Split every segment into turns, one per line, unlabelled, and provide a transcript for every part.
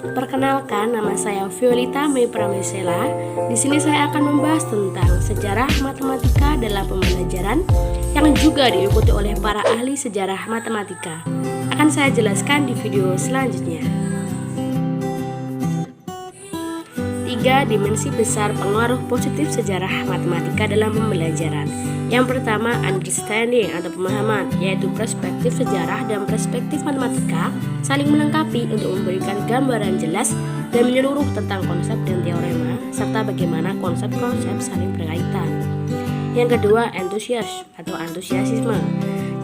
Perkenalkan, nama saya Violeta Mei Pramesela. Di sini saya akan membahas tentang sejarah matematika dalam pembelajaran yang juga diikuti oleh para ahli sejarah matematika. Akan saya jelaskan di video selanjutnya. 3 dimensi besar pengaruh positif sejarah matematika dalam pembelajaran. Yang pertama, understanding atau pemahaman, yaitu perspektif sejarah dan perspektif matematika saling melengkapi untuk memberikan gambaran jelas dan menyeluruh tentang konsep dan teorema, serta bagaimana konsep-konsep saling berkaitan. Yang kedua, antusiasisme.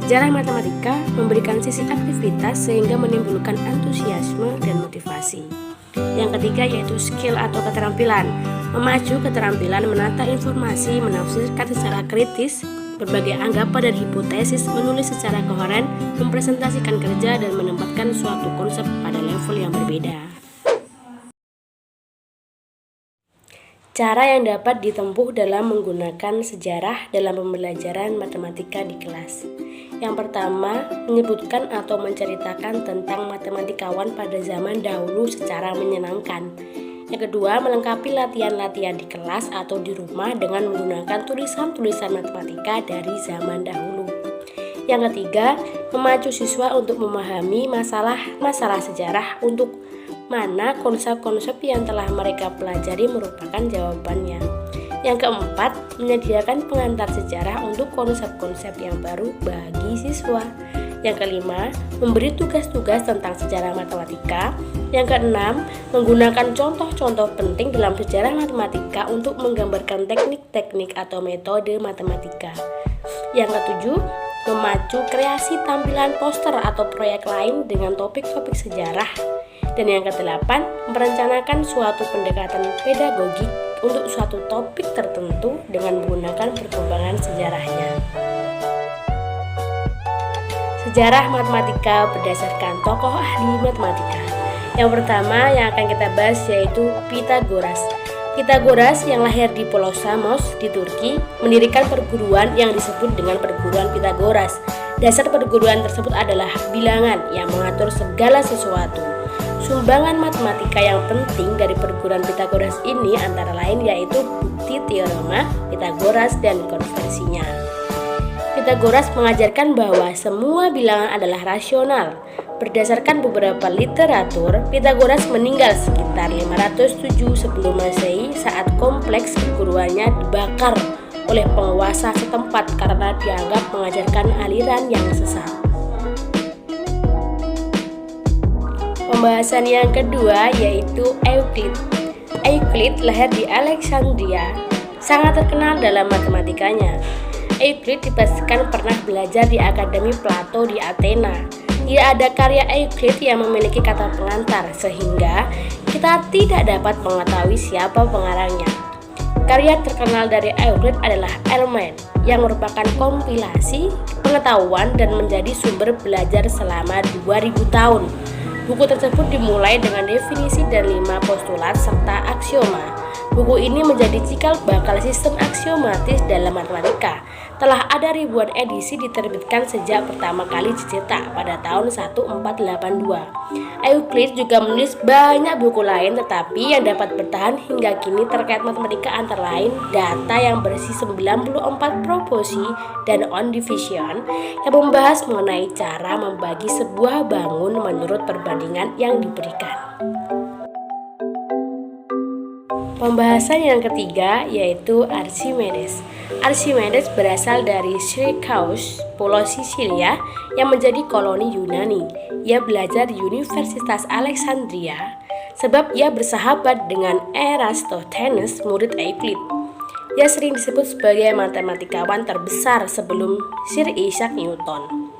Sejarah matematika memberikan sisi aktivitas sehingga menimbulkan antusiasme dan motivasi. Yang ketiga yaitu skill atau keterampilan, memacu keterampilan menata informasi, menafsirkan secara kritis berbagai anggapan dan hipotesis, menulis secara koheren, mempresentasikan kerja, dan menempatkan suatu konsep pada level yang berbeda. Cara yang dapat ditempuh dalam menggunakan sejarah dalam pembelajaran matematika di kelas. Yang pertama, menyebutkan atau menceritakan tentang matematikawan pada zaman dahulu secara menyenangkan. Yang kedua, melengkapi latihan-latihan di kelas atau di rumah dengan menggunakan tulisan-tulisan matematika dari zaman dahulu. Yang ketiga, memacu siswa untuk memahami masalah sejarah untuk mana konsep-konsep yang telah mereka pelajari merupakan jawabannya. Yang keempat, menyediakan pengantar sejarah untuk konsep-konsep yang baru bagi siswa. Yang kelima, memberi tugas-tugas tentang sejarah matematika. Yang keenam, menggunakan contoh-contoh penting dalam sejarah matematika untuk menggambarkan teknik-teknik atau metode matematika. Yang ketujuh, memacu kreasi tampilan poster atau proyek lain dengan topik-topik sejarah. Dan yang kedelapan, merencanakan suatu pendekatan pedagogik untuk suatu topik tertentu dengan menggunakan perkembangan sejarahnya. Sejarah matematika berdasarkan tokoh ahli matematika. Yang pertama yang akan kita bahas yaitu Pythagoras. Pythagoras yang lahir di Pulau Samos di Turki mendirikan perguruan yang disebut dengan perguruan Pythagoras. Dasar perguruan tersebut adalah bilangan yang mengatur segala sesuatu. Sumbangan matematika yang penting dari perguruan Pythagoras ini antara lain yaitu bukti teorema Pythagoras dan konversinya. Pythagoras mengajarkan bahwa semua bilangan adalah rasional. Berdasarkan beberapa literatur, Pythagoras meninggal sekitar 507 sebelum Masehi saat kompleks perguruannya dibakar oleh penguasa setempat karena dianggap mengajarkan aliran yang sesat. Pembahasan yang kedua yaitu Euclid. Euclid lahir di Alexandria, sangat terkenal dalam matematikanya. Euclid dipastikan pernah belajar di Akademi Plato di Athena. Tidak ada karya Euclid yang memiliki kata pengantar sehingga kita tidak dapat mengetahui siapa pengarangnya. Karya terkenal dari Euclid adalah Elements yang merupakan kompilasi pengetahuan dan menjadi sumber belajar selama 2000 tahun. Buku tersebut dimulai dengan definisi dan 5 postulat serta aksioma. Buku ini menjadi cikal bakal sistem aksiomatis dalam matematika. Telah ada ribuan edisi diterbitkan sejak pertama kali dicetak pada tahun 1482. Euclid juga menulis banyak buku lain tetapi yang dapat bertahan hingga kini terkait matematika antara lain data yang berisi 94 proposi dan on division yang membahas mengenai cara membagi sebuah bangun menurut perbandingan yang diberikan. Pembahasan yang ketiga yaitu Archimedes. Archimedes berasal dari Syracuse, Pulau Sisilia yang menjadi koloni Yunani. Ia belajar di Universitas Alexandria sebab ia bersahabat dengan Eratosthenes, murid Euclid. Ia sering disebut sebagai matematikawan terbesar sebelum Sir Isaac Newton.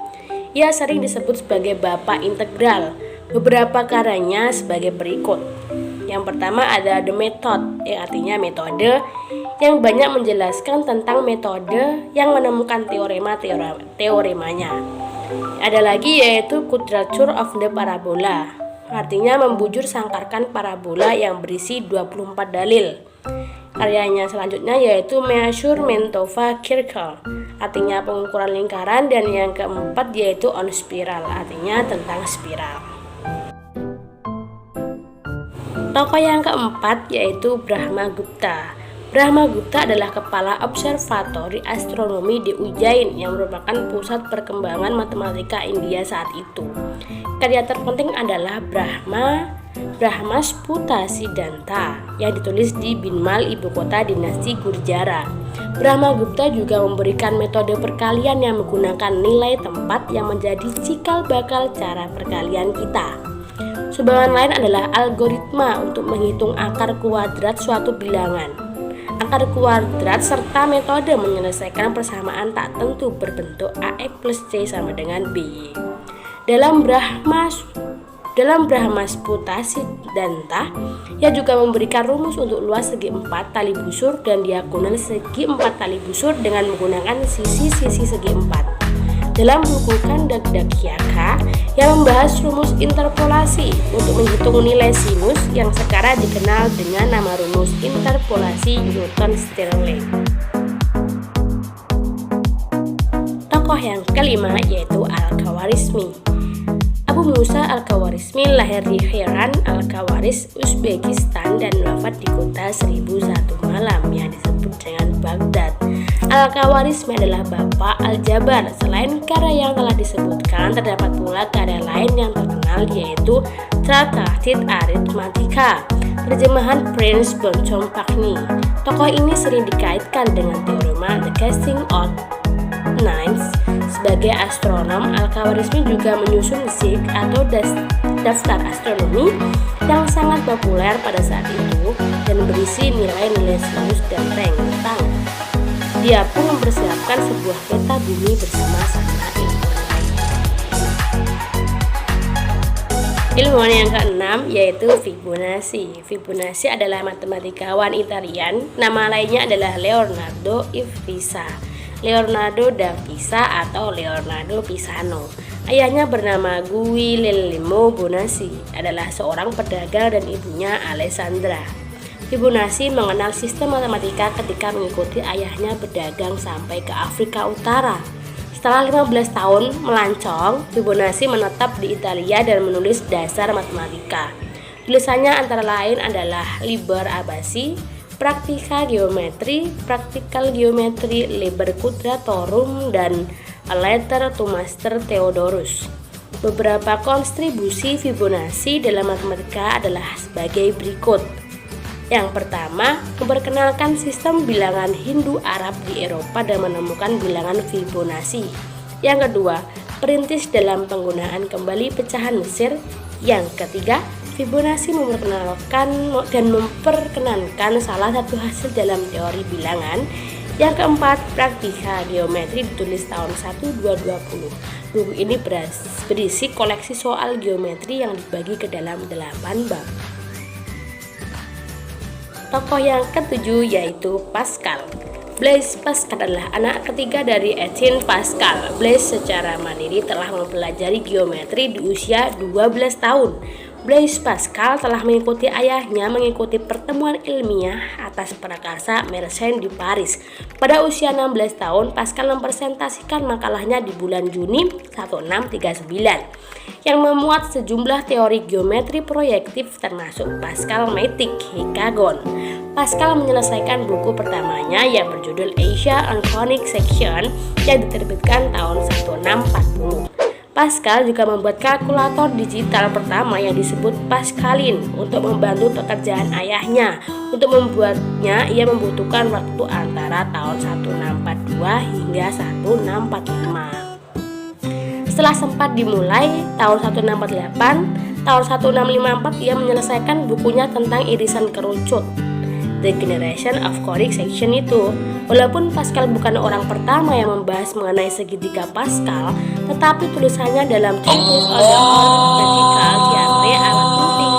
Ia sering disebut sebagai bapak integral. Beberapa karyanya sebagai berikut. Yang pertama ada The Method, yang artinya metode, yang banyak menjelaskan tentang metode yang menemukan teoremanya. Ada lagi yaitu Quadrature of the Parabola, artinya membujur sangkarkan parabola yang berisi 24 dalil. Karyanya selanjutnya yaitu Measurement of a Circle, artinya pengukuran lingkaran, dan yang keempat yaitu On Spiral, artinya tentang spiral. Tokoh yang keempat yaitu Brahmagupta. Brahmagupta adalah kepala observatori astronomi di Ujjain yang merupakan pusat perkembangan matematika India saat itu. Karya terpenting adalah Brahmasputa Siddhanta yang ditulis di Binmal, ibu kota dinasti Gurjara. Brahmagupta juga memberikan metode perkalian yang menggunakan nilai tempat yang menjadi cikal bakal cara perkalian kita. Sumbangan lain adalah algoritma untuk menghitung akar kuadrat suatu bilangan, akar kuadrat, serta metode menyelesaikan persamaan tak tentu berbentuk AX plus C sama dengan B. Dalam Brahmasputa Siddhanta, ia juga memberikan rumus untuk luas segi 4 tali busur dan diagonal segi 4 tali busur dengan menggunakan sisi-sisi segi 4. Dalam buku Kandagdakyaka yang membahas rumus interpolasi untuk menghitung nilai sinus yang sekarang dikenal dengan nama rumus interpolasi Newton-Stirling. Tokoh yang kelima yaitu Al-Khawarizmi. Abu Musa Al-Khawarizmi lahir di Hiran Al-Khawariz, Uzbekistan dan wafat di kota 1001 malam yang disebut dengan Baghdad. Al-Khawarizmi adalah bapak Al-Jabar. Selain karya yang telah disebutkan, terdapat pula karya lain yang terkenal yaitu Tractatus Arithmetica, terjemahan Prince Bonchompagni. Tokoh ini sering dikaitkan dengan teorema The Casting of Nines. Sebagai astronom, Al-Khawarizmi juga menyusun Zik atau daftar astronomi yang sangat populer pada saat itu dan berisi nilai-nilai sinus dan rentang. Dia pun mempersiapkan sebuah peta bumi bersama sarana ilmuwan lain. Ilmuwan yang keenam yaitu Fibonacci. Fibonacci adalah matematikawan Italian. Nama lainnya adalah Leonardo Pisa, Leonardo da Pisa atau Leonardo Pisano. Ayahnya bernama Guglielmo Bonacci, adalah seorang pedagang dan ibunya Alessandra. Fibonacci mengenal sistem matematika ketika mengikuti ayahnya berdagang sampai ke Afrika Utara. Setelah 15 tahun melancong, Fibonacci menetap di Italia dan menulis dasar matematika. Tulisannya antara lain adalah Liber Abaci, Practica Geometri, Practical Geometry, Liber Quadratorum, dan A Letter to Master Theodorus. Beberapa kontribusi Fibonacci dalam matematika adalah sebagai berikut. Yang pertama, memperkenalkan sistem bilangan Hindu-Arab di Eropa dan menemukan bilangan Fibonacci. Yang kedua, perintis dalam penggunaan kembali pecahan Mesir. Yang ketiga, Fibonacci memperkenalkan salah satu hasil dalam teori bilangan. Yang keempat, Practica Geometri ditulis tahun 1220. Buku ini berisi koleksi soal geometri yang dibagi ke dalam 8 bab. Tokoh yang ketujuh yaitu Pascal. Blaise Pascal adalah anak ketiga dari Etienne Pascal. Blaise secara mandiri telah mempelajari geometri di usia 12 tahun. Blaise Pascal telah mengikuti ayahnya mengikuti pertemuan ilmiah atas prakarsa Mersenne di Paris. Pada usia 16 tahun, Pascal mempresentasikan makalahnya di bulan Juni 1639 yang memuat sejumlah teori geometri proyektif termasuk Pascal-matic Hexagon. Pascal menyelesaikan buku pertamanya yang berjudul Asia on Conic Section yang diterbitkan tahun 1640. Pascal juga membuat kalkulator digital pertama yang disebut Pascaline untuk membantu pekerjaan ayahnya. Untuk membuatnya, ia membutuhkan waktu antara tahun 1642 hingga 1645. Setelah sempat dimulai tahun 1648, tahun 1654 ia menyelesaikan bukunya tentang irisan kerucut, The Generation of Conic Section itu. Walaupun Pascal bukan orang pertama yang membahas mengenai segitiga Pascal, tetapi tulisannya dalam Treatise on the Arithmetical Theory amat penting.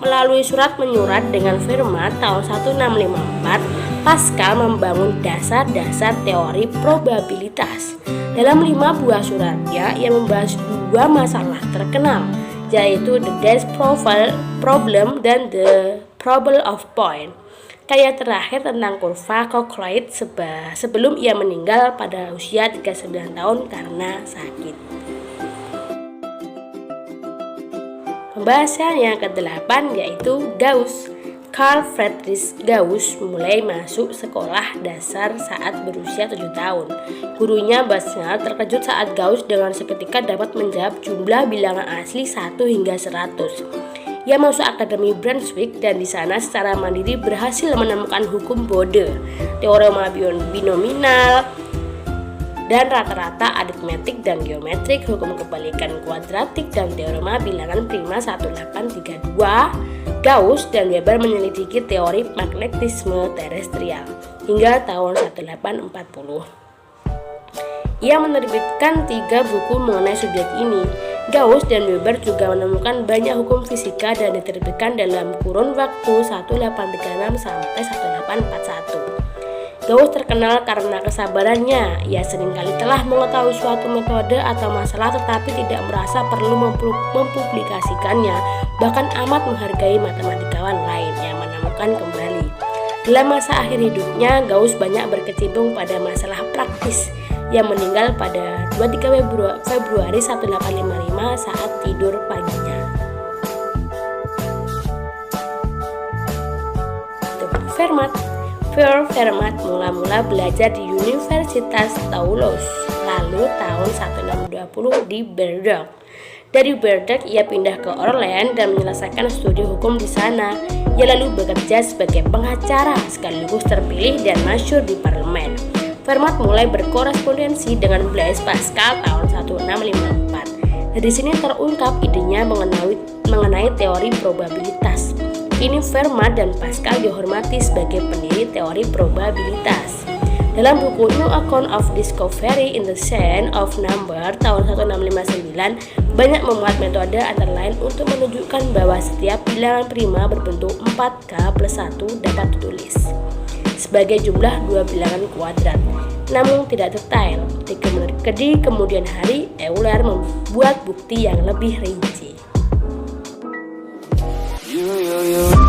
Melalui surat menyurat dengan Fermat tahun 1654, Pascal membangun dasar-dasar teori probabilitas. Dalam 5 buah suratnya, ia membahas 2 masalah terkenal, yaitu the Dash problem dan the problem of point. Karya terakhir tentang kurva Cochlear sebelum ia meninggal pada usia 39 tahun karena sakit. Pembahasan yang ke-8 yaitu Gauss. Carl Friedrich Gauss mulai masuk sekolah dasar saat berusia 7 tahun. Gurunya Basnel terkejut saat Gauss dengan seketika dapat menjawab jumlah bilangan asli 1 hingga 100. Ia masuk Akademi Brunswick dan di sana secara mandiri berhasil menemukan hukum Bode, teorema binominal, dan rata-rata aritmetik dan geometrik, hukum kebalikan kuadratik, dan teorema bilangan prima 1832. Gauss dan Weber menyelidiki teori magnetisme terestrial hingga tahun 1840. Ia menerbitkan 3 buku mengenai subjek ini. Gauss dan Weber juga menemukan banyak hukum fisika dan diterbitkan dalam kurun waktu 1836 sampai 1841. Gauss terkenal karena kesabarannya. Ia seringkali telah mengetahui suatu metode atau masalah tetapi tidak merasa perlu mempublikasikannya, bahkan amat menghargai matematikawan lain yang menemukan kembali. Dalam masa akhir hidupnya, Gauss banyak berkecimpung pada masalah praktis. Ia meninggal pada 23 Februari 1855 saat tidur paginya. Fermat. Fermat mula-mula belajar di Universitas Toulouse, lalu tahun 1620 di Bordeaux. Dari Bordeaux ia pindah ke Orléans dan menyelesaikan studi hukum di sana. Ia lalu bekerja sebagai pengacara sekaligus terpilih dan masyhur di parlemen. Fermat mulai berkorespondensi dengan Blaise Pascal tahun 1654. Dari sini terungkap idenya mengenai teori probabilitas. Kini Fermat dan Pascal dihormati sebagai pendiri teori probabilitas. Dalam buku New Account of Discovery in the Science of Number tahun 1659 banyak memuat metode antara lain untuk menunjukkan bahwa setiap bilangan prima berbentuk 4K plus 1 dapat ditulis sebagai jumlah 2 bilangan kuadrat, namun tidak detail. Di kemudian hari, Euler membuat bukti yang lebih rinci. You